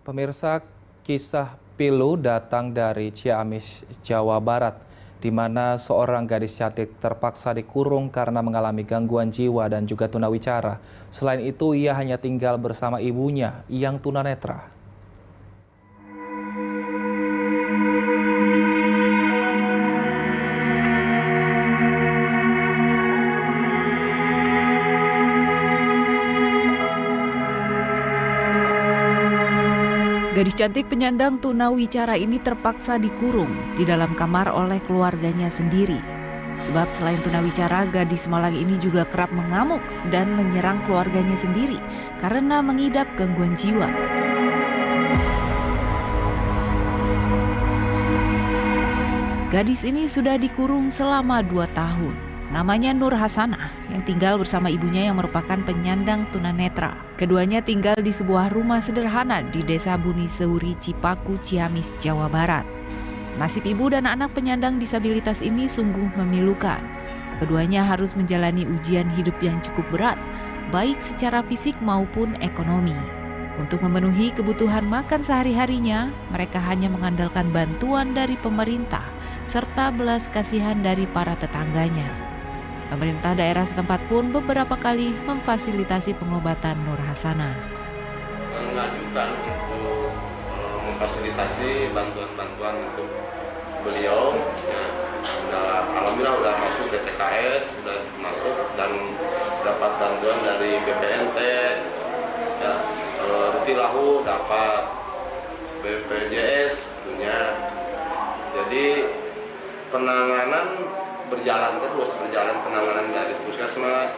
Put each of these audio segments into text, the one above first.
Pemirsa, kisah pilu datang dari Ciamis, Jawa Barat, di mana seorang gadis cantik terpaksa dikurung karena mengalami gangguan jiwa dan juga tunawicara. Selain itu, ia hanya tinggal bersama ibunya yang tunanetra. Gadis cantik penyandang tunawicara ini terpaksa dikurung di dalam kamar oleh keluarganya sendiri. Sebab selain tunawicara, gadis Malang ini juga kerap mengamuk dan menyerang keluarganya sendiri karena mengidap gangguan jiwa. Gadis ini sudah dikurung selama 2 tahun. Namanya Nur Hasanah yang tinggal bersama ibunya yang merupakan penyandang tunanetra. Keduanya tinggal di sebuah rumah sederhana di Desa Buni Seuri, Cipaku, Ciamis, Jawa Barat. Nasib ibu dan anak penyandang disabilitas ini sungguh memilukan. Keduanya harus menjalani ujian hidup yang cukup berat, baik secara fisik maupun ekonomi. Untuk memenuhi kebutuhan makan sehari-harinya, mereka hanya mengandalkan bantuan dari pemerintah serta belas kasihan dari para tetangganya. Pemerintah daerah setempat pun beberapa kali memfasilitasi pengobatan Nur Hasanah. Mengajukan untuk memfasilitasi bantuan-bantuan untuk beliau. Ya, alhamdulillah udah masuk DTKS, sudah masuk dan dapat bantuan dari BPNT, ya, Rutilahu dapat, BPJS punya. Jadi penanganan berjalan penanganan dari puskesmas.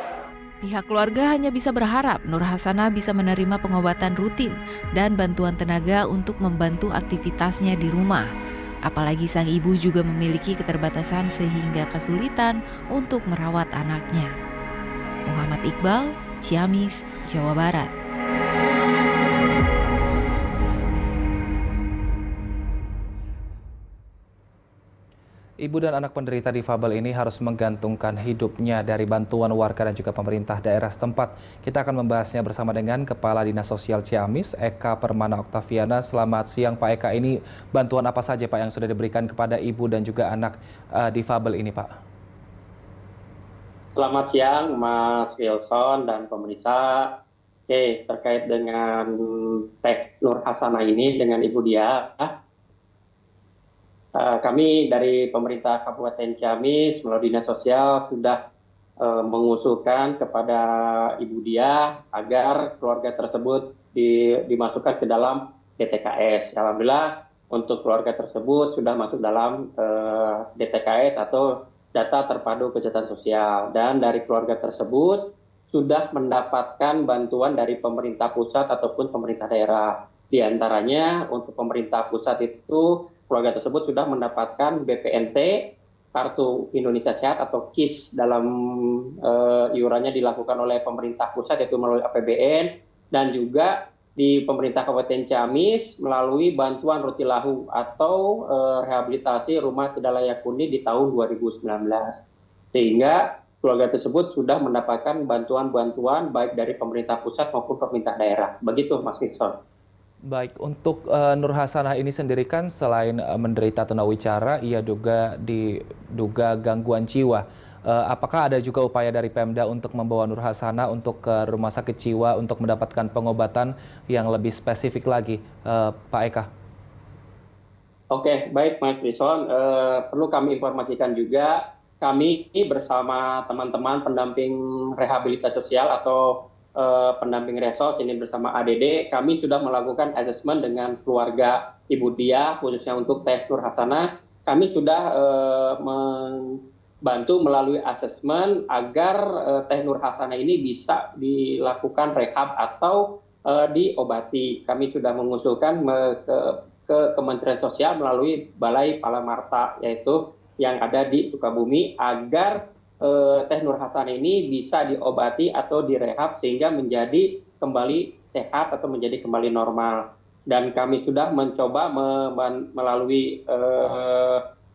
Pihak keluarga hanya bisa berharap Nur Hasanah bisa menerima pengobatan rutin dan bantuan tenaga untuk membantu aktivitasnya di rumah. Apalagi sang ibu juga memiliki keterbatasan sehingga kesulitan untuk merawat anaknya. Muhammad Iqbal, Ciamis, Jawa Barat. Ibu dan anak penderita difabel ini harus menggantungkan hidupnya dari bantuan warga dan juga pemerintah daerah setempat. Kita akan membahasnya bersama dengan Kepala Dinas Sosial Ciamis, Eka Permana Oktaviana. Selamat siang Pak Eka, ini bantuan apa saja Pak yang sudah diberikan kepada ibu dan juga anak difabel ini Pak? Selamat siang Mas Wilson dan pemirsa. Oke, terkait dengan Teh Nur Hasanah ini dengan ibu dia, kami dari pemerintah Kabupaten Ciamis melalui Dinas Sosial sudah mengusulkan kepada ibu dia agar keluarga tersebut dimasukkan ke dalam DTKS. Alhamdulillah untuk keluarga tersebut sudah masuk dalam DTKS atau data terpadu kejahatan sosial, dan dari keluarga tersebut sudah mendapatkan bantuan dari pemerintah pusat ataupun pemerintah daerah. Di antaranya untuk pemerintah pusat itu keluarga tersebut sudah mendapatkan BPNT, Kartu Indonesia Sehat atau KIS, dalam iurannya dilakukan oleh pemerintah pusat yaitu melalui APBN, dan juga di pemerintah Kabupaten Ciamis melalui bantuan Rutilahu atau rehabilitasi rumah tidak layak huni di tahun 2019. Sehingga keluarga tersebut sudah mendapatkan bantuan-bantuan baik dari pemerintah pusat maupun pemerintah daerah. Begitu Mas Nixon. Baik, untuk Nur Hasanah ini sendiri kan selain menderita tunawicara, ia diduga gangguan jiwa. Apakah ada juga upaya dari Pemda untuk membawa Nur Hasanah untuk ke rumah sakit jiwa untuk mendapatkan pengobatan yang lebih spesifik lagi, Pak Eka? Oke, baik Mas Wilson. Perlu kami informasikan juga, kami bersama teman-teman pendamping rehabilitasi sosial atau pendamping resort ini bersama ADD, kami sudah melakukan asesmen dengan keluarga ibu dia, khususnya untuk Teh Nur Hasanah. Kami sudah membantu melalui asesmen agar Teh Nur Hasanah ini bisa dilakukan rehab atau diobati. Kami sudah mengusulkan ke Kementerian Sosial melalui Balai Palamarta, yaitu yang ada di Sukabumi, agar Teh Nur Hasanah ini bisa diobati atau direhab sehingga menjadi kembali sehat atau menjadi kembali normal. Dan kami sudah mencoba melalui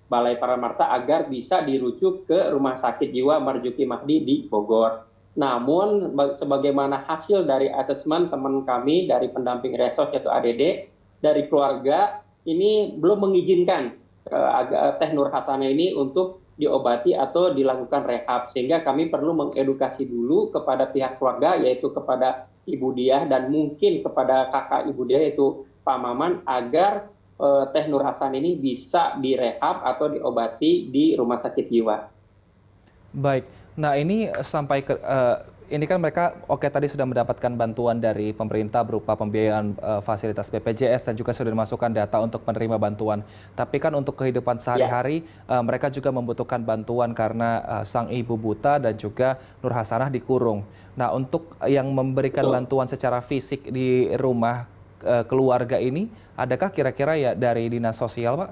Balai Palamarta agar bisa dirujuk ke Rumah Sakit Jiwa Marzuki Mahdi di Bogor. Namun sebagaimana hasil dari asesmen teman kami dari pendamping resort yaitu ADD, dari keluarga ini belum mengizinkan Teh Nur Hasanah ini untuk diobati atau dilakukan rehab, sehingga kami perlu mengedukasi dulu kepada pihak keluarga, yaitu kepada Ibu Diah dan mungkin kepada kakak Ibu Diah yaitu Pak Maman, agar Teh Nur Hasanah ini bisa direhab atau diobati di rumah sakit jiwa. Baik, nah ini sampai ke ini kan mereka tadi sudah mendapatkan bantuan dari pemerintah berupa pembiayaan fasilitas BPJS dan juga sudah dimasukkan data untuk menerima bantuan. Tapi kan untuk kehidupan sehari-hari mereka juga membutuhkan bantuan karena sang ibu buta dan juga Nur Hasanah dikurung. Nah, untuk yang memberikan bantuan secara fisik di rumah keluarga ini, adakah kira-kira ya dari Dinas Sosial, Pak?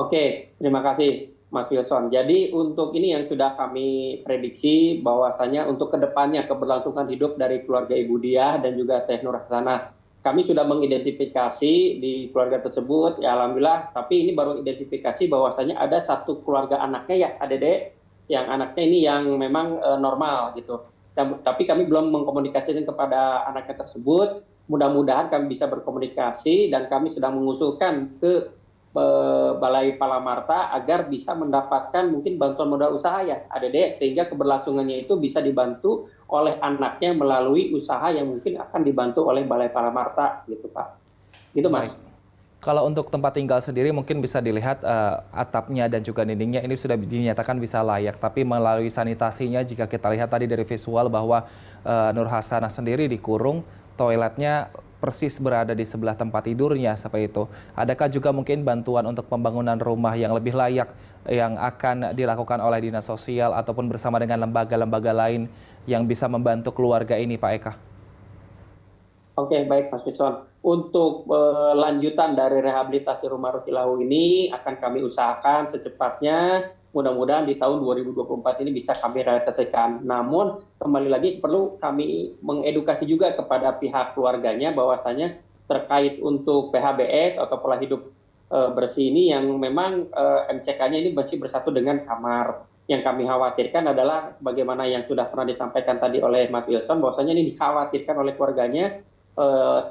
Oke, terima kasih Mas Wilson. Jadi untuk ini yang sudah kami prediksi bahwasanya untuk kedepannya keberlangsungan hidup dari keluarga Ibu Diah dan juga Teh Nur Hasanah, kami sudah mengidentifikasi di keluarga tersebut, ya alhamdulillah, tapi ini baru identifikasi bahwasanya ada satu keluarga anaknya ya, Adede, yang anaknya ini yang memang normal gitu. Tapi kami belum mengkomunikasikan kepada anaknya tersebut. Mudah-mudahan kami bisa berkomunikasi dan kami sedang mengusulkan ke Balai Palamarta agar bisa mendapatkan mungkin bantuan modal usaha ya, ADD, sehingga keberlangsungannya itu bisa dibantu oleh anaknya melalui usaha yang mungkin akan dibantu oleh Balai Palamarta gitu Pak. Gitu Mas. Baik. Kalau untuk tempat tinggal sendiri mungkin bisa dilihat atapnya dan juga dindingnya ini sudah dinyatakan bisa layak. Tapi melalui sanitasinya jika kita lihat tadi dari visual bahwa Nur Hasanah sendiri dikurung, toiletnya persis berada di sebelah tempat tidurnya seperti itu. Adakah juga mungkin bantuan untuk pembangunan rumah yang lebih layak yang akan dilakukan oleh Dinas Sosial ataupun bersama dengan lembaga-lembaga lain yang bisa membantu keluarga ini, Pak Eka? Oke, baik Mas Wilson. Untuk lanjutan dari rehabilitasi rumah Rutilahu ini akan kami usahakan secepatnya. Mudah-mudahan di tahun 2024 ini bisa kami realisasikan. Namun kembali lagi perlu kami mengedukasi juga kepada pihak keluarganya bahwasanya terkait untuk PHBS atau pola hidup bersih ini yang memang MCK-nya ini masih bersatu dengan kamar. Yang kami khawatirkan adalah bagaimana yang sudah pernah disampaikan tadi oleh Mas Wilson, bahwasanya ini dikhawatirkan oleh keluarganya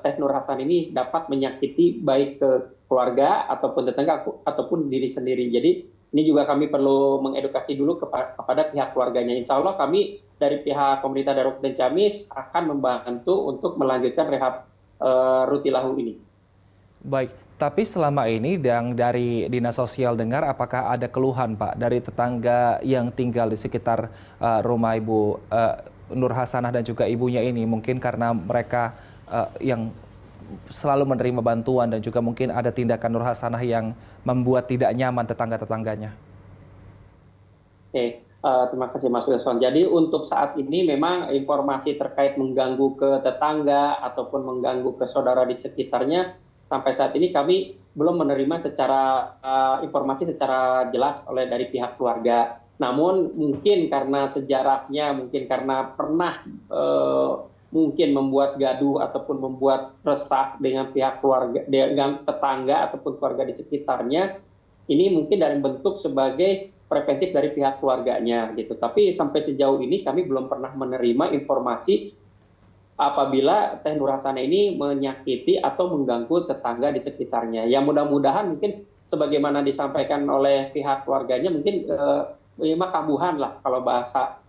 Teh Nur Hasanah ini dapat menyakiti baik ke keluarga ataupun tetangga ataupun diri sendiri. Jadi ini juga kami perlu mengedukasi dulu kepada pihak keluarganya. Insya Allah kami dari pihak pemerintah Daerah Kabupaten Ciamis akan membantu untuk melanjutkan rehab Rutilahu ini. Baik, tapi selama ini yang dari Dinas Sosial dengar, apakah ada keluhan Pak dari tetangga yang tinggal di sekitar rumah Ibu Nur Hasanah dan juga ibunya ini? Mungkin karena mereka yang selalu menerima bantuan dan juga mungkin ada tindakan Nur Hasanah yang membuat tidak nyaman tetangga-tetangganya. Oke, terima kasih Mas Wilson. Jadi untuk saat ini memang informasi terkait mengganggu ke tetangga ataupun mengganggu ke saudara di sekitarnya, sampai saat ini kami belum menerima secara informasi secara jelas dari pihak keluarga. Namun mungkin karena sejarahnya, mungkin karena pernah mungkin membuat gaduh ataupun membuat resah dengan pihak keluarga, dengan tetangga ataupun keluarga di sekitarnya, ini mungkin dalam bentuk sebagai preventif dari pihak keluarganya gitu. Tapi sampai sejauh ini kami belum pernah menerima informasi apabila Teh Nur Hasanah ini menyakiti atau mengganggu tetangga di sekitarnya. Ya mudah-mudahan mungkin sebagaimana disampaikan oleh pihak keluarganya mungkin kambuhan lah kalau bahasa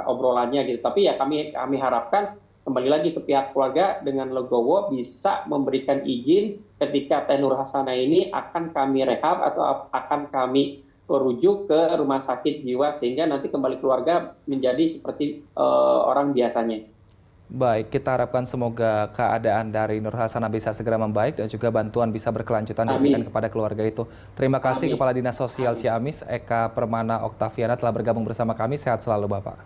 obrolannya gitu. Tapi ya kami harapkan kembali lagi ke pihak keluarga dengan legowo bisa memberikan izin ketika Teh Nur Hasanah ini akan kami rehab atau akan kami rujuk ke rumah sakit jiwa sehingga nanti kembali keluarga menjadi seperti orang biasanya. Baik, kita harapkan semoga keadaan dari Nur Hasanah bisa segera membaik dan juga bantuan bisa berkelanjutan diberikan kepada keluarga itu. Terima kasih Kepala Dinas Sosial Ciamis, Eka Permana Oktaviana telah bergabung bersama kami. Sehat selalu Bapak.